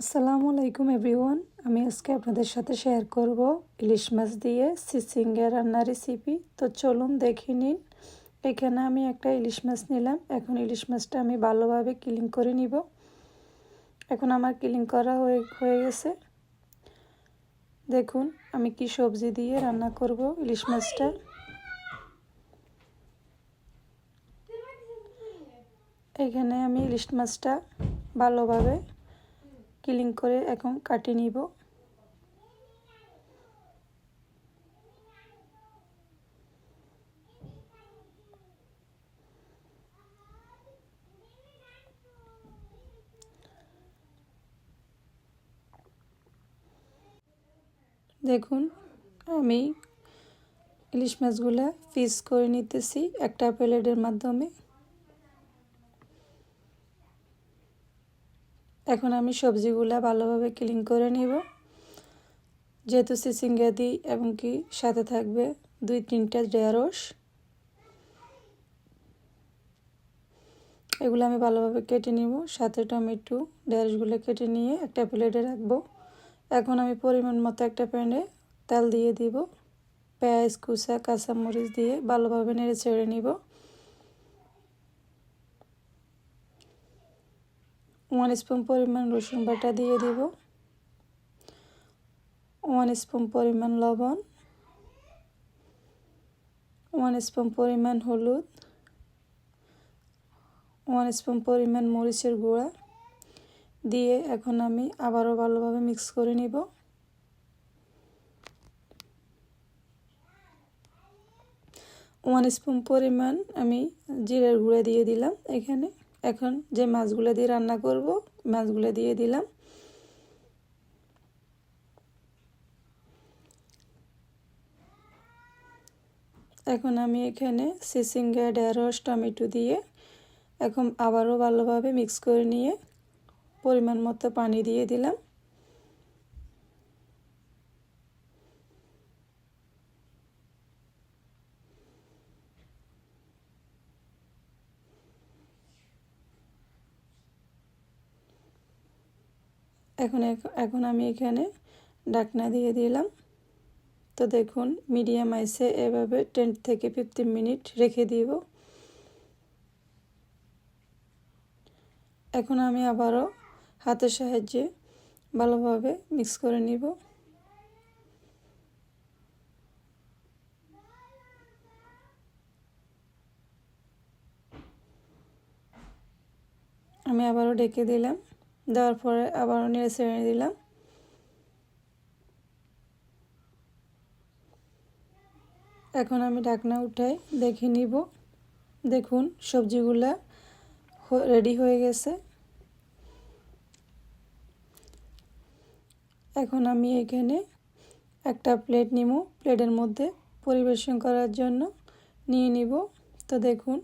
আসসালামু আলাইকুম এভরিওয়ান। আমি আজকে আপনাদের সাথে শেয়ার করব ইলিশ মাছ দিয়ে চিচিঙ্গা রান্নার রেসিপি। তো চলুন দেখে নিন। এখানে আমি একটা ইলিশ মাছ নিলাম। এখন ইলিশ মাছটা আমি ভালোভাবে ক্লিন করে নিব। এখন আমার ক্লিন করা হয়ে গেছে। দেখুন আমি কি সবজি দিয়ে রান্না করব ইলিশ মাছটা। এখানে আমি ইলিশ মাছটা ভালোভাবে ক্লিন করে এখন কাটি নিব। দেখুন আমি ইলিশ মাছগুলো পিস করে নিতেছি একটা প্লেটের মাধ্যমে। এখন আমি সবজিগুলা ভালোভাবে ক্লিন করে নিব। যেহেতু চিচিঙ্গা দিই এবং কি সাথে থাকবে 2-3টা ঢেঁড়স, এগুলো আমি ভালোভাবে কেটে নিব। সাথে টমেটো, ঢেঁড়সগুলো কেটে নিয়ে একটা প্লেটে রাখবো। এখন আমি পরিমাণ মতো একটা প্যানে তেল দিয়ে দিব। পেঁয়াজ কুচা, কাঁচামরিচ দিয়ে ভালোভাবে নেড়ে ছেড়ে নিব। 1 স্পুন পরিমাণ রসুন বাটা দিয়ে দিব। 1 স্পুন পরিমাণ লবণ, 1 স্পুন পরিমাণ হলুদ, 1 স্পুন পরিমাণ মরিচের গুঁড়া দিয়ে এখন আমি আবারও ভালোভাবে মিক্স করে নিব। ওয়ান স্পুন পরিমাণ আমি জিরার গুঁড়া দিয়ে দিলাম এখানে। এখন যে মাছগুলো দিয়ে রান্না করব মাছগুলো দিয়ে দিলাম। এখন আমি এখানে চিচিঙ্গা, ঢেঁড়স, টমেটো দিয়ে এখন আবারও ভালোভাবে মিক্স করে নিয়ে পরিমাণ মতো পানি দিয়ে দিলাম। এখন আমি এখানে ঢাকনা দিয়ে দিলাম। তো দেখুন মিডিয়াম আইসে এভাবে 10 থেকে 15 মিনিট রেখে দিব। এখন আমি আবারও হাতের সাহায্যে ভালোভাবে মিক্স করে নিব। আমি আবারও ঢেকে দিলাম। দেওয়ার পরে আবারও নেড়ে ছেড়ে দিলাম। এখন আমি ঢাকনা উঠাই দেখে নিব। দেখুন সবজিগুলা রেডি হয়ে গেছে। এখন আমি এখানে একটা প্লেট নিব। প্লেটের মধ্যে পরিবেশন করার জন্য নিয়ে নিব। তো দেখুন